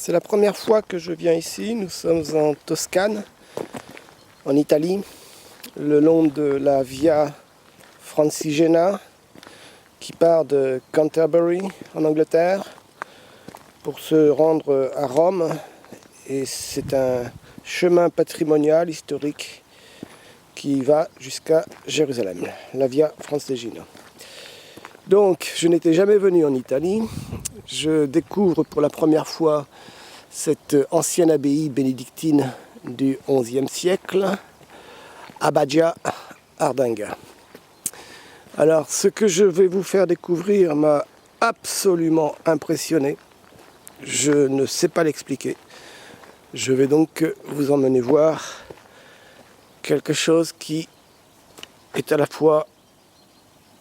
C'est la première fois que je viens ici. Nous sommes en Toscane, en Italie, le long de la Via Francigena qui part de Canterbury en Angleterre pour se rendre à Rome. Et c'est un chemin patrimonial historique qui va jusqu'à Jérusalem, la Via Francigena. Donc, je n'étais jamais venu en Italie. Je découvre pour la première fois cette ancienne abbaye bénédictine du XIe siècle, Abbadia Ardinga. Alors, ce que je vais vous faire découvrir m'a absolument impressionné. Je ne sais pas l'expliquer. Je vais donc vous emmener voir quelque chose qui est à la fois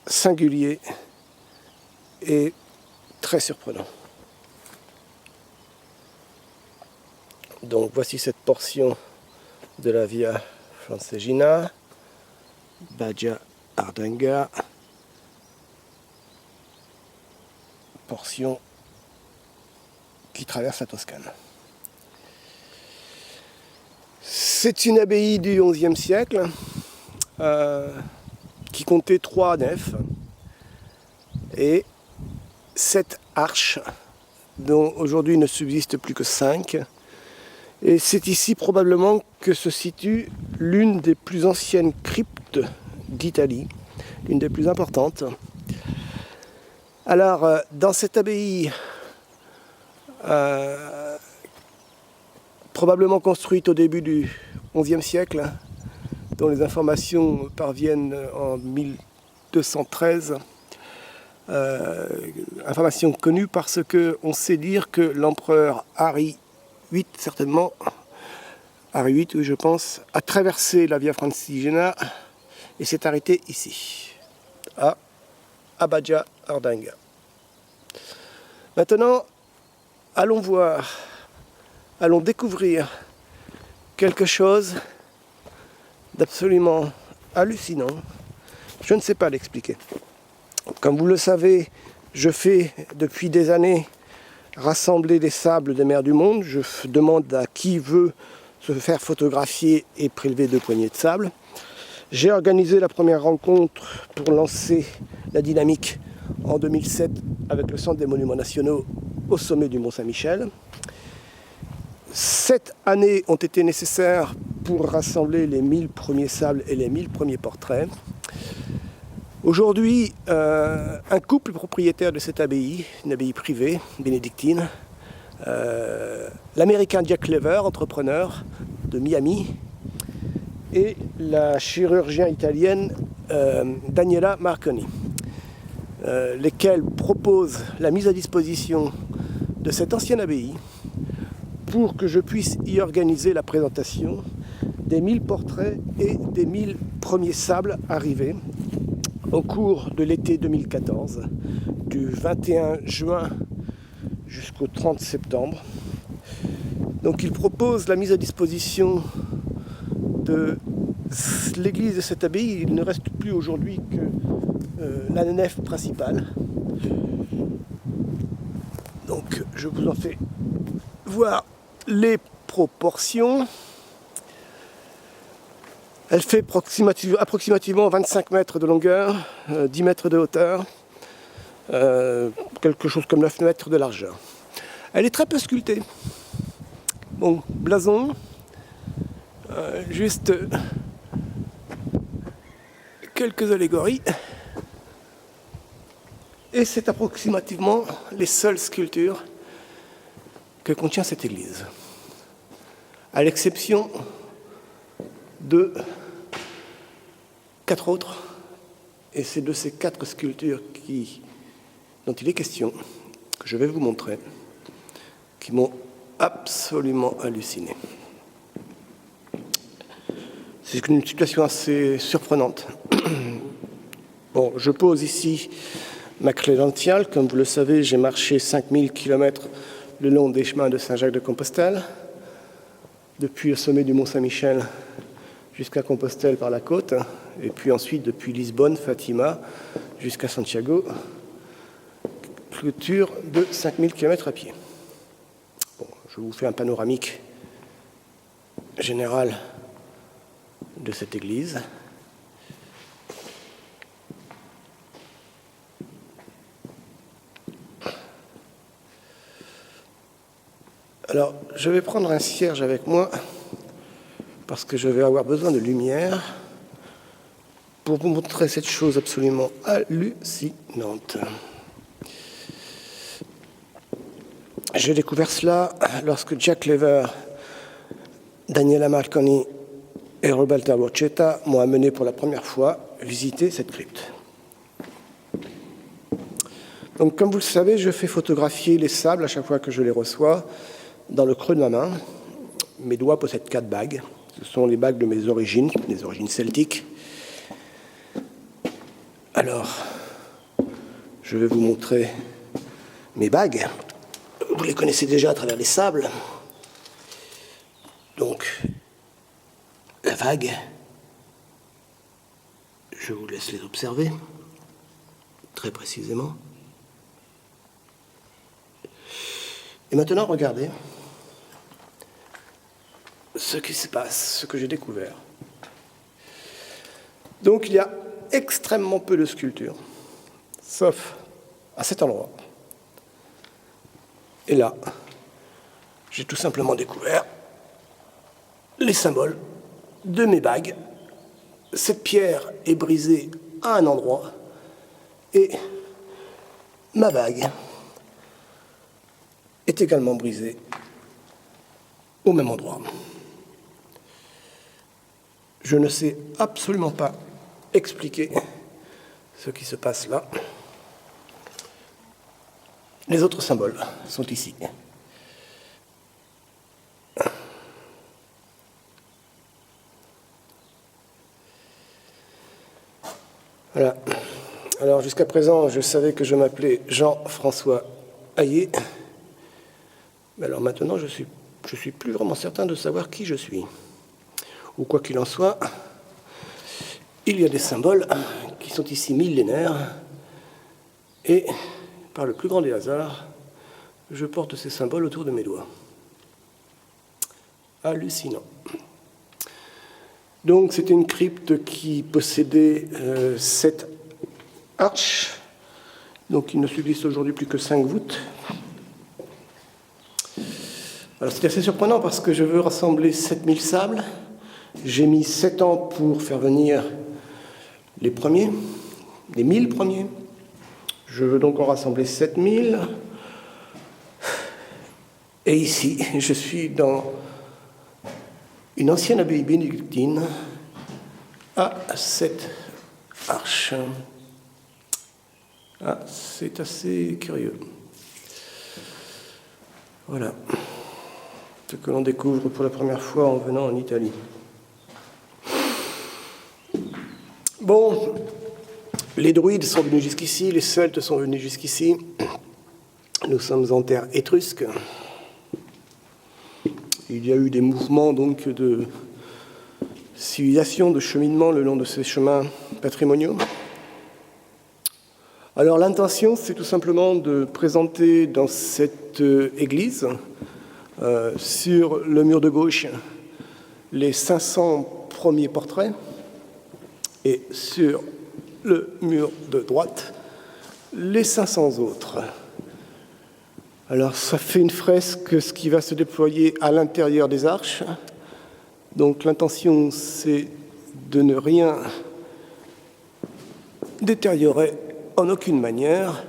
singulier et très surprenant. Donc voici cette portion de la Via Francigena, Abbadia Ardinga, portion qui traverse la Toscane. C'est une abbaye du XIe siècle qui comptait 3 nefs et 7 arches, dont aujourd'hui il ne subsiste plus que 5. Et c'est ici probablement que se situe l'une des plus anciennes cryptes d'Italie, l'une des plus importantes. Alors, dans cette abbaye, probablement construite au début du XIe siècle, dont les informations parviennent en 1213, information connue parce qu'on sait dire que l'empereur Henri VIII, certainement, Henri VIII, oui, je pense, a traversé la Via Francigena et s'est arrêté ici, à Abbadia Ardinga. Maintenant, allons voir, allons découvrir quelque chose d'absolument hallucinant. Je ne sais pas l'expliquer. Comme vous le savez, je fais depuis des années rassembler des sables des mers du monde. Je demande à qui veut se faire photographier et prélever 2 poignées de sable. J'ai organisé la première rencontre pour lancer la dynamique en 2007 avec le Centre des Monuments Nationaux au sommet du Mont Saint-Michel. 7 années ont été nécessaires pour rassembler les 1000 premiers sables et les 1000 premiers portraits. Aujourd'hui, un couple propriétaire de cette abbaye, une abbaye privée, bénédictine, l'américain Jack Lever, entrepreneur de Miami, et la chirurgienne italienne Daniela Marconi, lesquels proposent la mise à disposition de cette ancienne abbaye pour que je puisse y organiser la présentation des 1000 portraits et des 1000 premiers sables arrivés au cours de l'été 2014, du 21 juin jusqu'au 30 septembre. Donc il propose la mise à disposition de l'église de cette abbaye. Il ne reste plus aujourd'hui que la nef principale. Donc je vous en fais voir les proportions. Elle fait approximativement 25 mètres de longueur, 10 mètres de hauteur, quelque chose comme 9 mètres de largeur. Elle est très peu sculptée. Bon, blason, juste quelques allégories. Et c'est approximativement les seules sculptures que contient cette église. À l'exception de 4 autres, et c'est de ces 4 sculptures dont il est question, que je vais vous montrer, qui m'ont absolument halluciné. C'est une situation assez surprenante. Bon, je pose ici ma crédentiale. Comme vous le savez, j'ai marché 5000 km le long des chemins de Saint-Jacques-de-Compostelle, depuis le sommet du Mont Saint-Michel jusqu'à Compostelle par la côte, et puis ensuite depuis Lisbonne, Fatima, jusqu'à Santiago, clôture de 5000 km à pied. Bon, je vous fais un panoramique général de cette église. Alors, je vais prendre un cierge avec moi parce que je vais avoir besoin de lumière pour vous montrer cette chose absolument hallucinante. J'ai découvert cela lorsque Jack Lever, Daniela Marconi et Roberta Borchetta m'ont amené pour la première fois visiter cette crypte. Donc, comme vous le savez, je fais photographier les sables à chaque fois que je les reçois dans le creux de ma main. Mes doigts possèdent 4 bagues. Ce sont les bagues de mes origines celtiques. Alors, je vais vous montrer mes bagues. Vous les connaissez déjà à travers les sables. Donc, la vague, je vous laisse les observer très précisément. Et maintenant, regardez ce qui se passe, ce que j'ai découvert. Donc, il y a extrêmement peu de sculptures, sauf à cet endroit. Et là, j'ai tout simplement découvert les symboles de mes bagues. Cette pierre est brisée à un endroit et ma bague est également brisée au même endroit. Je ne sais absolument pas expliquer ce qui se passe là. Les autres symboles sont ici. Voilà. Alors jusqu'à présent, je savais que je m'appelais Jean-François Hayet. Mais alors maintenant, je suis plus vraiment certain de savoir qui je suis. Ou quoi qu'il en soit, il y a des symboles qui sont ici millénaires et, par le plus grand des hasards, je porte ces symboles autour de mes doigts. Hallucinant. Donc, c'était une crypte qui possédait 7 arches. Donc, il ne subsiste aujourd'hui plus que 5 voûtes. Alors, c'est assez surprenant parce que je veux rassembler 7000 sables. J'ai mis 7 ans pour faire venir les premiers, les 1000 premiers. Je veux donc en rassembler 7000. Et ici, je suis dans une ancienne abbaye bénédictine à 7 arches. Ah, c'est assez curieux. Voilà ce que l'on découvre pour la première fois en venant en Italie. Bon, les druides sont venus jusqu'ici, les Celtes sont venus jusqu'ici. Nous sommes en terre étrusque. Il y a eu des mouvements donc de civilisation, de cheminement le long de ces chemins patrimoniaux. Alors l'intention, c'est tout simplement de présenter dans cette église, sur le mur de gauche, les 500 premiers portraits, et sur le mur de droite, les 500 autres. Alors, ça fait une fresque, ce qui va se déployer à l'intérieur des arches. Donc, l'intention, c'est de ne rien détériorer en aucune manière,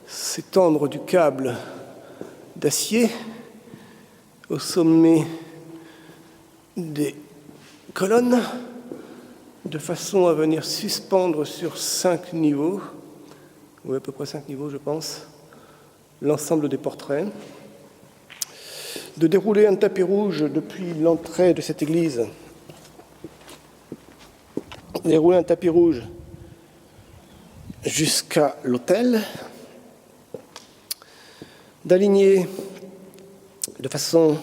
s'étendre du câble d'acier au sommet des colonnes, de façon à venir suspendre sur 5 niveaux, ou à peu près 5 niveaux, je pense, l'ensemble des portraits, de dérouler un tapis rouge depuis l'entrée de cette église, dérouler un tapis rouge jusqu'à l'autel, d'aligner de façon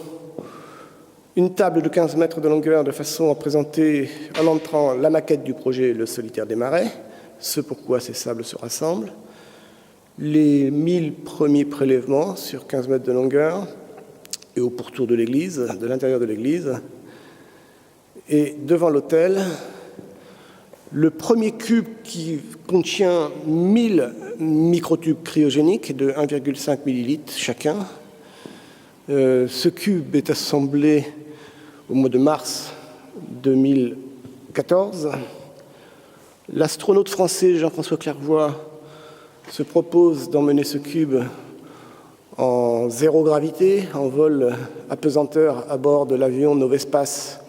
une table de 15 mètres de longueur de façon à présenter en entrant la maquette du projet Le Solitaire des Marais, ce pourquoi ces sables se rassemblent, les 1000 premiers prélèvements sur 15 mètres de longueur, et au pourtour de l'église, de l'intérieur de l'église. Et devant l'autel, le premier cube qui contient 1000 microtubes cryogéniques de 1,5 millilitres chacun. Ce cube est assemblé au mois de mars 2014. L'astronaute français Jean-François Clairvoy se propose d'emmener ce cube en zéro gravité, en vol apesanteur à bord de l'avion Novespace,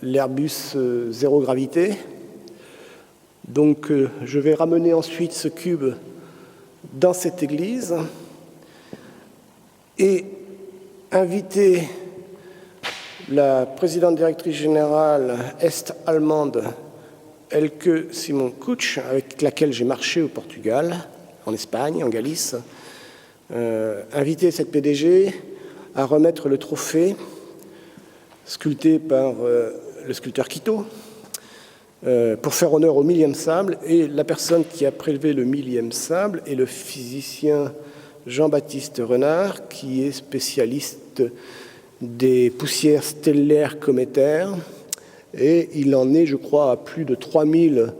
l'Airbus zéro gravité. Donc je vais ramener ensuite ce cube dans cette église et inviter la présidente directrice générale est-allemande Elke Simon-Kutsch, avec laquelle j'ai marché au Portugal, en Espagne, en Galice, inviter cette PDG à remettre le trophée sculpté par le sculpteur Quito pour faire honneur au 1000e sable. Et la personne qui a prélevé le 1000e sable est le physicien Jean-Baptiste Renard, qui est spécialiste des poussières stellaires cométaires. Et il en est, je crois, à plus de 3000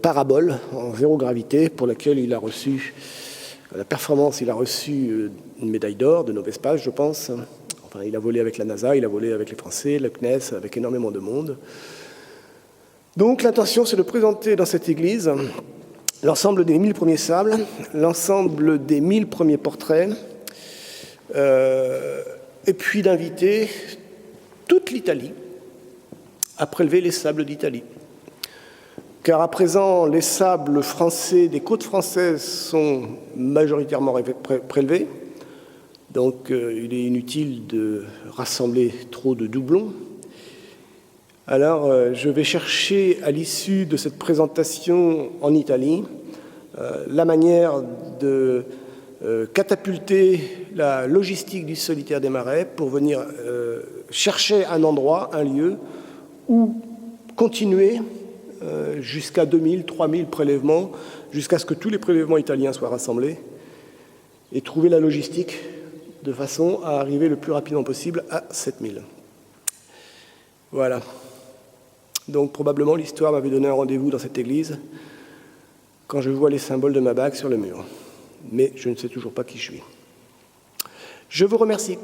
paraboles en zéro gravité pour laquelle il a reçu, la performance, il a reçu une médaille d'or de Novespace, je pense. Enfin, il a volé avec la NASA, il a volé avec les Français, le CNES, avec énormément de monde. Donc l'intention, c'est de présenter dans cette église l'ensemble des 1000 premiers sables, l'ensemble des 1000 premiers portraits, et puis d'inviter toute l'Italie à prélever les sables d'Italie. Car à présent, les sables français des côtes françaises sont majoritairement prélevés. Donc il est inutile de rassembler trop de doublons. Alors je vais chercher à l'issue de cette présentation en Italie la manière de catapulter la logistique du solitaire des marais pour venir chercher un endroit, un lieu où continuer jusqu'à 2000, 3000 prélèvements, jusqu'à ce que tous les prélèvements italiens soient rassemblés et trouver la logistique de façon à arriver le plus rapidement possible à 7000. Voilà. Donc probablement l'histoire m'avait donné un rendez-vous dans cette église quand je vois les symboles de ma bague sur le mur. Mais je ne sais toujours pas qui je suis. Je vous remercie.